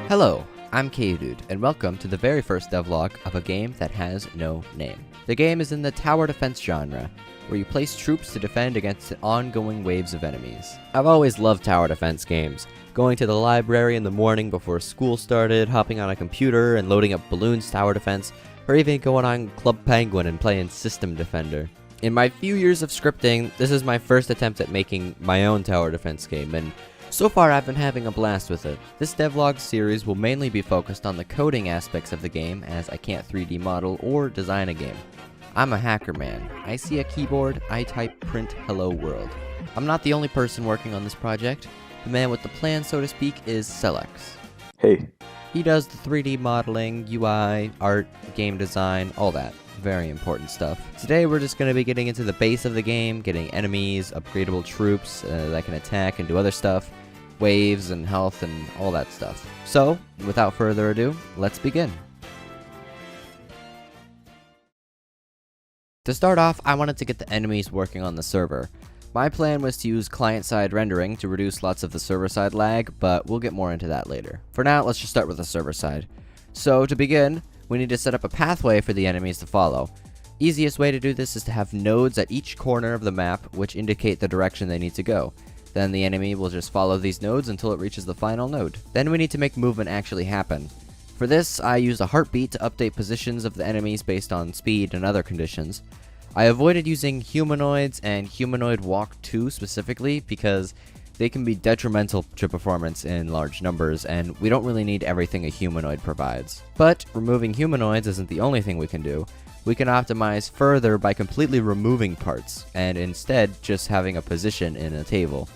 Hello, I'm Kdude, and welcome to the very first devlog of a game that has no name. The game is in the tower defense genre, where you place troops to defend against ongoing waves of enemies. I've always loved tower defense games, going to the library in the morning before school started, hopping on a computer and loading up Balloon's tower defense, or even going on Club Penguin and playing System Defender. In my few years of scripting, this is my first attempt at making my own tower defense game, and so far I've been having a blast with it. This devlog series will mainly be focused on the coding aspects of the game, as I can't 3D model or design a game. I'm a hacker man. I see a keyboard, I type print hello world. I'm not the only person working on this project. The man with the plan, so to speak, is Celex. Hey. He does the 3D modeling, UI, art, game design, all that. Very important stuff. Today we're just going to be getting into the base of the game, getting enemies, upgradable troops that can attack and do other stuff, waves and health and all that stuff. So, without further ado, let's begin. To start off, I wanted to get the enemies working on the server. My plan was to use client-side rendering to reduce lots of the server-side lag, but we'll get more into that later. For now, let's just start with the server side. So, to begin, we need to set up a pathway for the enemies to follow. Easiest way to do this is to have nodes at each corner of the map which indicate the direction they need to go. Then the enemy will just follow these nodes until it reaches the final node. Then we need to make movement actually happen. For this, I used a heartbeat to update positions of the enemies based on speed and other conditions. I avoided using humanoids and humanoid walk 2 specifically because they can be detrimental to performance in large numbers, and we don't really need everything a humanoid provides. But removing humanoids isn't the only thing we can do. We can optimize further by completely removing parts, and instead just having a position in a table.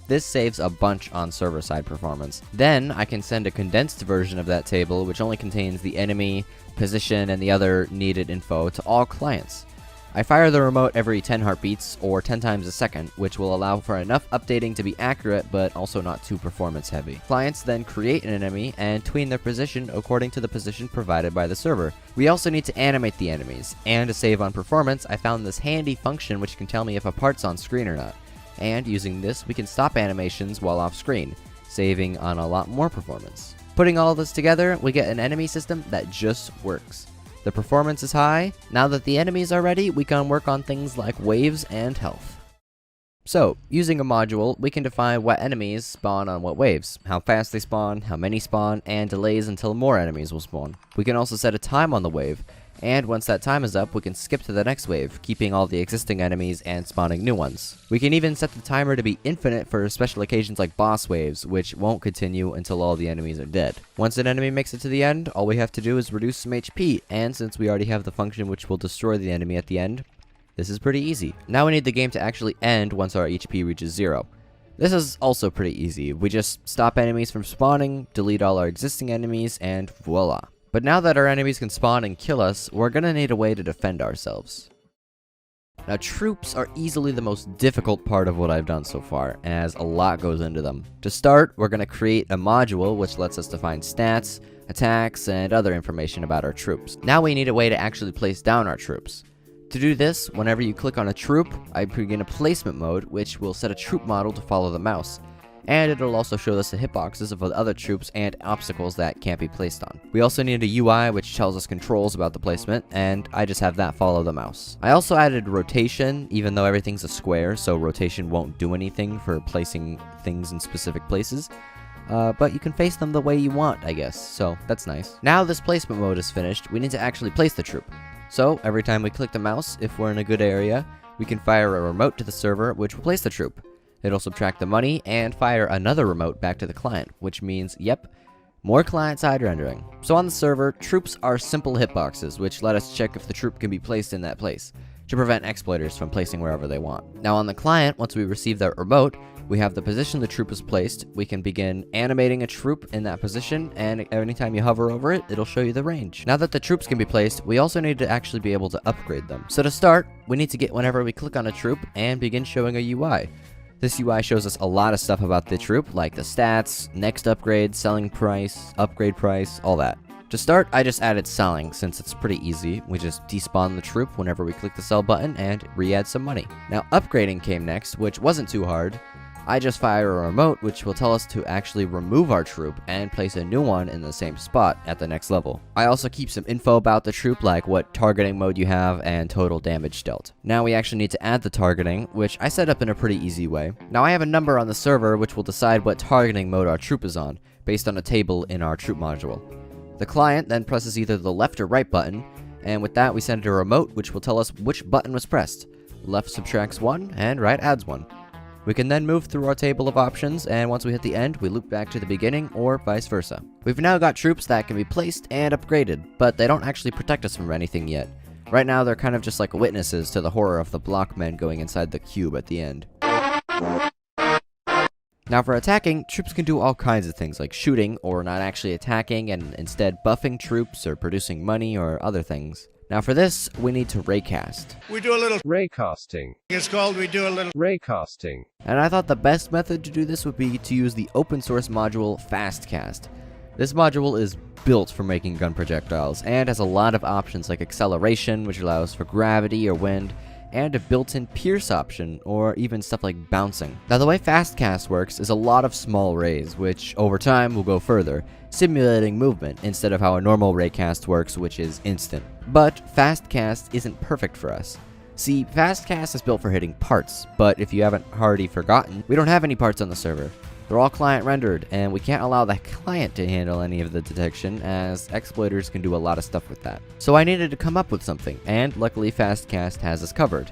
This saves a bunch on server-side performance. Then I can send a condensed version of that table, which only contains the enemy, position, and the other needed info, to all clients. I fire the remote every 10 heartbeats, or 10 times a second, which will allow for enough updating to be accurate, but also not too performance heavy. Clients then create an enemy and tween their position according to the position provided by the server. We also need to animate the enemies, and to save on performance, I found this handy function which can tell me if a part's on screen or not. And using this, we can stop animations while off screen, saving on a lot more performance. Putting all this together, we get an enemy system that just works. The performance is high. Now that the enemies are ready, we can work on things like waves and health. So, using a module, we can define what enemies spawn on what waves, how fast they spawn, how many spawn, and delays until more enemies will spawn. We can also set a time on the wave, and once that time is up, we can skip to the next wave, keeping all the existing enemies and spawning new ones. We can even set the timer to be infinite for special occasions like boss waves, which won't continue until all the enemies are dead. Once an enemy makes it to the end, all we have to do is reduce some HP, and since we already have the function which will destroy the enemy at the end, this is pretty easy. Now we need the game to actually end once our HP reaches 0. This is also pretty easy. We just stop enemies from spawning, delete all our existing enemies, and voila. But now that our enemies can spawn and kill us, we're gonna need a way to defend ourselves. Now, troops are easily the most difficult part of what I've done so far, as a lot goes into them. To start, we're gonna create a module which lets us define stats, attacks, and other information about our troops. Now we need a way to actually place down our troops. To do this, whenever you click on a troop, I begin a placement mode, which will set a troop model to follow the mouse. And it'll also show us the hitboxes of the other troops and obstacles that can't be placed on. We also need a UI which tells us controls about the placement, and I just have that follow the mouse. I also added rotation, even though everything's a square, so rotation won't do anything for placing things in specific places. But you can face them the way you want, I guess, so that's nice. Now this placement mode is finished, we need to actually place the troop. So every time we click the mouse, if we're in a good area, we can fire a remote to the server which will place the troop. It'll subtract the money and fire another remote back to the client, which means, yep, more client-side rendering. So on the server, troops are simple hitboxes, which let us check if the troop can be placed in that place, to prevent exploiters from placing wherever they want. Now on the client, once we receive that remote, we have the position the troop is placed, we can begin animating a troop in that position, and anytime you hover over it, it'll show you the range. Now that the troops can be placed, we also need to actually be able to upgrade them. So to start, we need to get whenever we click on a troop and begin showing a UI. This UI shows us a lot of stuff about the troop, like the stats, next upgrade, selling price, upgrade price, all that. To start, I just added selling, since it's pretty easy. We just despawn the troop whenever we click the sell button and re-add some money. Now upgrading came next, which wasn't too hard. I just fire a remote which will tell us to actually remove our troop and place a new one in the same spot at the next level. I also keep some info about the troop, like what targeting mode you have and total damage dealt. Now we actually need to add the targeting, which I set up in a pretty easy way. Now I have a number on the server which will decide what targeting mode our troop is on, based on a table in our troop module. The client then presses either the left or right button, and with that we send it a remote which will tell us which button was pressed. Left subtracts 1 and right adds 1. We can then move through our table of options, and once we hit the end, we loop back to the beginning, or vice versa. We've now got troops that can be placed and upgraded, but they don't actually protect us from anything yet. Right now, they're kind of just like witnesses to the horror of the block men going inside the cube at the end. Now for attacking, troops can do all kinds of things like shooting, or not actually attacking and instead buffing troops or producing money or other things. Now for this, we need to raycast. We do a little raycasting. It's called we do a little raycasting. And I thought the best method to do this would be to use the open source module Fastcast. This module is built for making gun projectiles and has a lot of options like acceleration, which allows for gravity or wind, and a built-in pierce option, or even stuff like bouncing. Now the way Fastcast works is a lot of small rays, which over time will go further, simulating movement instead of how a normal raycast works, which is instant. But Fastcast isn't perfect for us. See, Fastcast is built for hitting parts, but if you haven't already forgotten, we don't have any parts on the server. They're all client rendered, and we can't allow the client to handle any of the detection, as exploiters can do a lot of stuff with that. So I needed to come up with something, and luckily Fastcast has us covered.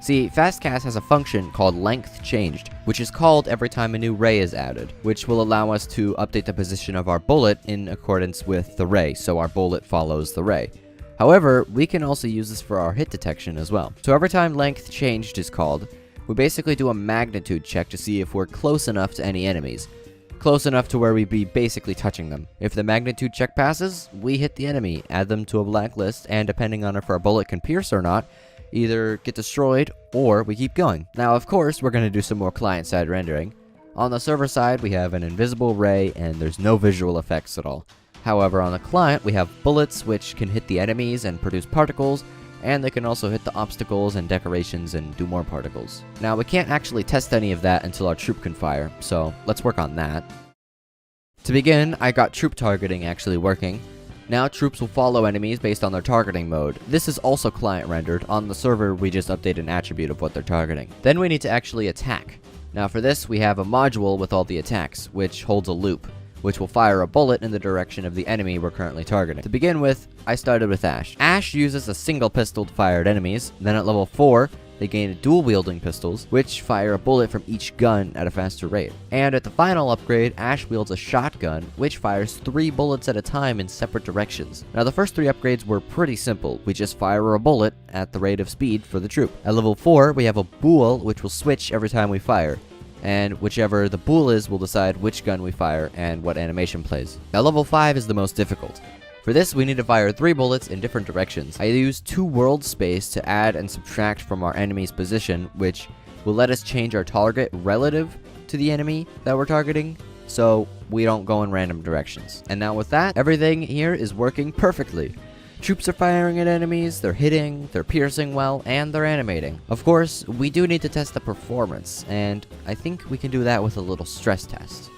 See, Fastcast has a function called length changed, which is called every time a new ray is added, which will allow us to update the position of our bullet in accordance with the ray, so our bullet follows the ray. However, we can also use this for our hit detection as well. So every time length changed is called, we basically do a magnitude check to see if we're close enough to any enemies. Close enough to where we'd be basically touching them. If the magnitude check passes, we hit the enemy, add them to a blacklist, and depending on if our bullet can pierce or not, either get destroyed or we keep going. Now of course, we're going to do some more client-side rendering. On the server side, we have an invisible ray and there's no visual effects at all. However, on the client, we have bullets which can hit the enemies and produce particles, and they can also hit the obstacles and decorations and do more particles. Now, we can't actually test any of that until our troop can fire, so let's work on that. To begin, I got troop targeting actually working. Now, troops will follow enemies based on their targeting mode. This is also client rendered. On the server, we just update an attribute of what they're targeting. Then we need to actually attack. Now for this, we have a module with all the attacks, which holds a loop, which will fire a bullet in the direction of the enemy we're currently targeting. To begin with, I started with Ash. Ash uses a single pistol to fire at enemies, then at level 4, they gain dual-wielding pistols, which fire a bullet from each gun at a faster rate. And at the final upgrade, Ash wields a shotgun, which fires 3 bullets at a time in separate directions. Now the first 3 upgrades were pretty simple, we just fire a bullet at the rate of speed for the troop. At level 4, we have a bool, which will switch every time we fire, and whichever the bool is will decide which gun we fire and what animation plays. Now level 5 is the most difficult. For this, we need to fire 3 bullets in different directions. I use 2 world space to add and subtract from our enemy's position, which will let us change our target relative to the enemy that we're targeting, so we don't go in random directions. And now with that, everything here is working perfectly. Troops are firing at enemies, they're hitting, they're piercing well, and they're animating. Of course, we do need to test the performance, and I think we can do that with a little stress test.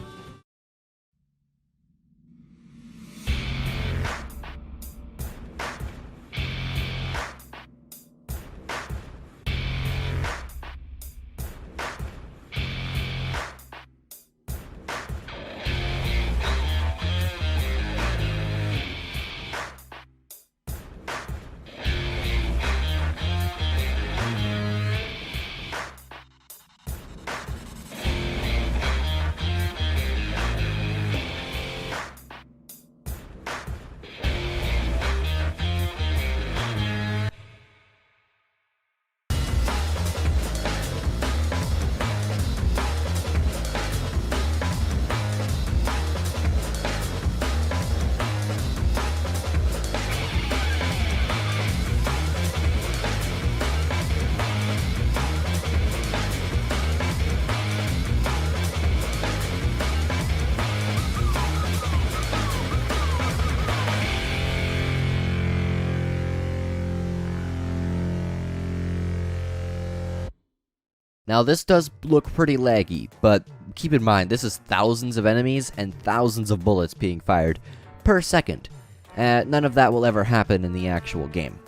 Now this does look pretty laggy, but keep in mind this is thousands of enemies and thousands of bullets being fired per second. None of that will ever happen in the actual game.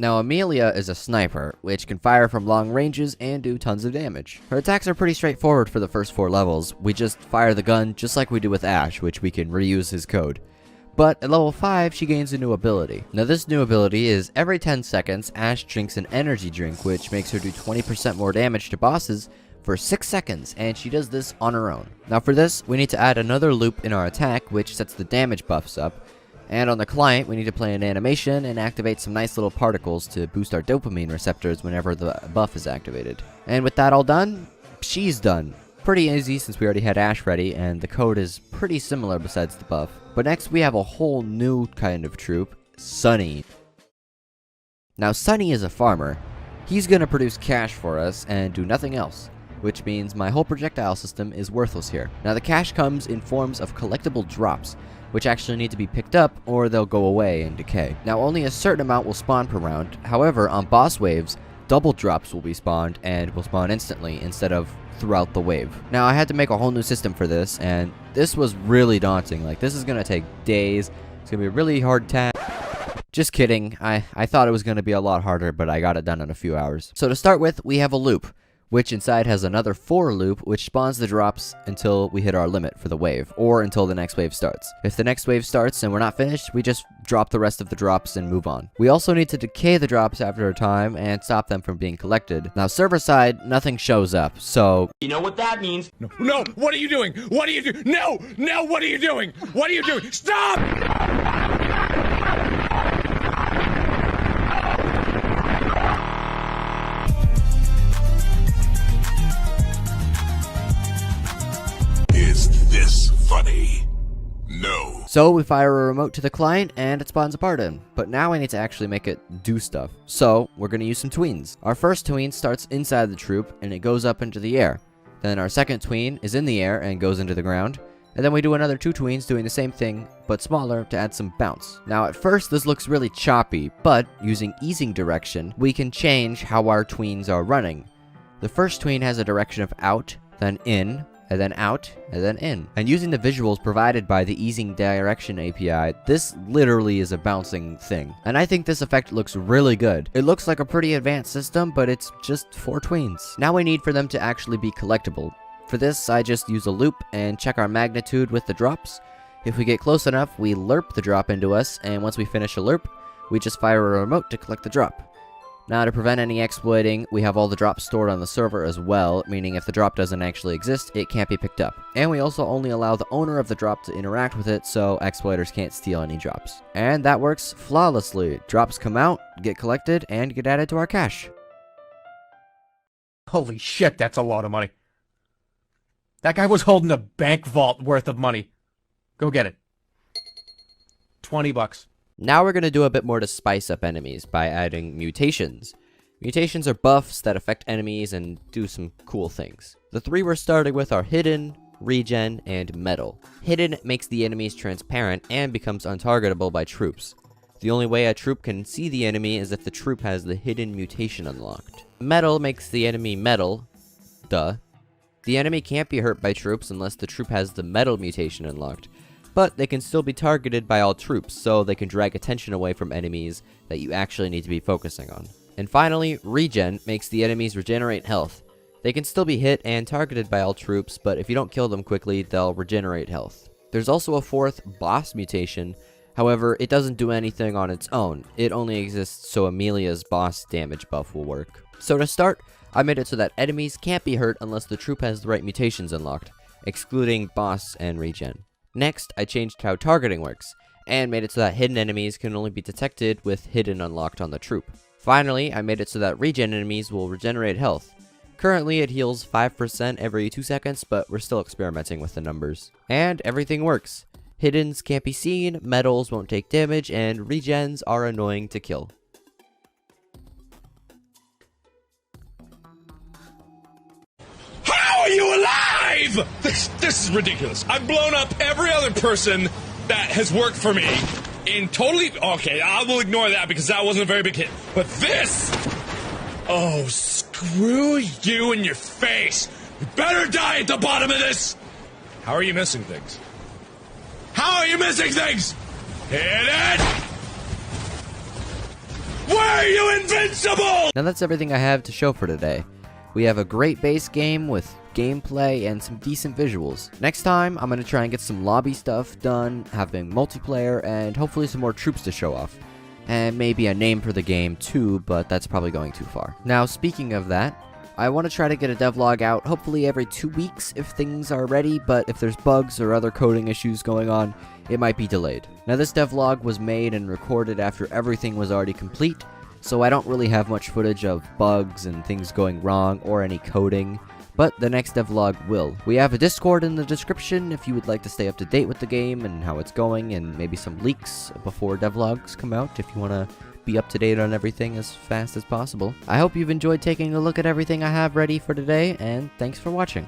Now Amelia is a sniper, which can fire from long ranges and do tons of damage. Her attacks are pretty straightforward for the first 4 levels. We just fire the gun just like we do with Ash, which we can reuse his code. But at level 5, she gains a new ability. Now this new ability is every 10 seconds, Ash drinks an energy drink, which makes her do 20% more damage to bosses for 6 seconds, and she does this on her own. Now for this, we need to add another loop in our attack, which sets the damage buffs up. And on the client, we need to play an animation and activate some nice little particles to boost our dopamine receptors whenever the buff is activated. And with that all done, she's done. Pretty easy since we already had Ash ready, and the code is pretty similar besides the buff. But next we have a whole new kind of troop, Sunny. Now Sunny is a farmer. He's gonna produce cash for us and do nothing else, which means my whole projectile system is worthless here. Now the cash comes in forms of collectible drops, which actually need to be picked up or they'll go away and decay. Now only a certain amount will spawn per round. However, on boss waves, double drops will be spawned and will spawn instantly instead of throughout the wave. Now I had to make a whole new system for this, and this was really daunting. Like, this is gonna take days. It's gonna be a really hard task. Just kidding. I thought it was gonna be a lot harder, but I got it done in a few hours. So to start with, we have a loop, which inside has another for loop, which spawns the drops until we hit our limit for the wave, or until the next wave starts. If the next wave starts and we're not finished, we just drop the rest of the drops and move on. We also need to decay the drops after a time and stop them from being collected. Now server side, nothing shows up, so... You know what that means? No, what are you doing? What are you doing? No, what are you doing? What are you doing? Stop! Is this funny? No. So we fire a remote to the client and it spawns a part in. But now I need to actually make it do stuff. So we're going to use some tweens. Our first tween starts inside the troop and it goes up into the air. Then our second tween is in the air and goes into the ground. And then we do another 2 tweens doing the same thing, but smaller to add some bounce. Now at first this looks really choppy, but using easing direction, we can change how our tweens are running. The first tween has a direction of out, then in, and then out, and then in. And using the visuals provided by the easing direction API, this literally is a bouncing thing. And I think this effect looks really good. It looks like a pretty advanced system, but it's just 4 tweens. Now we need for them to actually be collectible. For this, I just use a loop and check our magnitude with the drops. If we get close enough, we lerp the drop into us, and once we finish a lerp, we just fire a remote to collect the drop. Now to prevent any exploiting, we have all the drops stored on the server as well, meaning if the drop doesn't actually exist, it can't be picked up. And we also only allow the owner of the drop to interact with it, so exploiters can't steal any drops. And that works flawlessly. Drops come out, get collected, and get added to our cache. Holy shit, that's a lot of money. That guy was holding a bank vault worth of money. Go get it. $20. Now we're going to do a bit more to spice up enemies by adding mutations. Mutations are buffs that affect enemies and do some cool things. The 3 we're starting with are Hidden, Regen, and Metal. Hidden makes the enemies transparent and becomes untargetable by troops. The only way a troop can see the enemy is if the troop has the Hidden mutation unlocked. Metal makes the enemy metal. Duh. The enemy can't be hurt by troops unless the troop has the Metal mutation unlocked. But they can still be targeted by all troops, so they can drag attention away from enemies that you actually need to be focusing on. And finally, Regen makes the enemies regenerate health. They can still be hit and targeted by all troops, but if you don't kill them quickly, they'll regenerate health. There's also a 4th boss mutation. However, it doesn't do anything on its own. It only exists so Amelia's boss damage buff will work. So to start, I made it so that enemies can't be hurt unless the troop has the right mutations unlocked, excluding boss and regen. Next, I changed how targeting works, and made it so that hidden enemies can only be detected with hidden unlocked on the troop. Finally, I made it so that regen enemies will regenerate health. Currently, it heals 5% every 2 seconds, but we're still experimenting with the numbers. And everything works. Hiddens can't be seen, metals won't take damage, and regens are annoying to kill. How are you alive? This is ridiculous. I've blown up every other person that has worked for me in totally... Okay, I will ignore that because that wasn't a very big hit. But this... Oh, Screw you in your face! You better die at the bottom of this! How are you missing things? How are you missing things? Hit it! Why are you invincible? Now that's everything I have to show for today. We have a great base game with gameplay and some decent visuals. Next time, I'm going to try and get some lobby stuff done, having multiplayer, and hopefully some more troops to show off. And maybe a name for the game too, but that's probably going too far. Now, speaking of that, I want to try to get a devlog out hopefully every 2 weeks if things are ready, but if there's bugs or other coding issues going on, it might be delayed. Now, this devlog was made and recorded after everything was already complete, so I don't really have much footage of bugs and things going wrong or any coding, but the next devlog will. We have a Discord in the description if you would like to stay up to date with the game and how it's going, and maybe some leaks before devlogs come out if you want to be up to date on everything as fast as possible. I hope you've enjoyed taking a look at everything I have ready for today, and thanks for watching.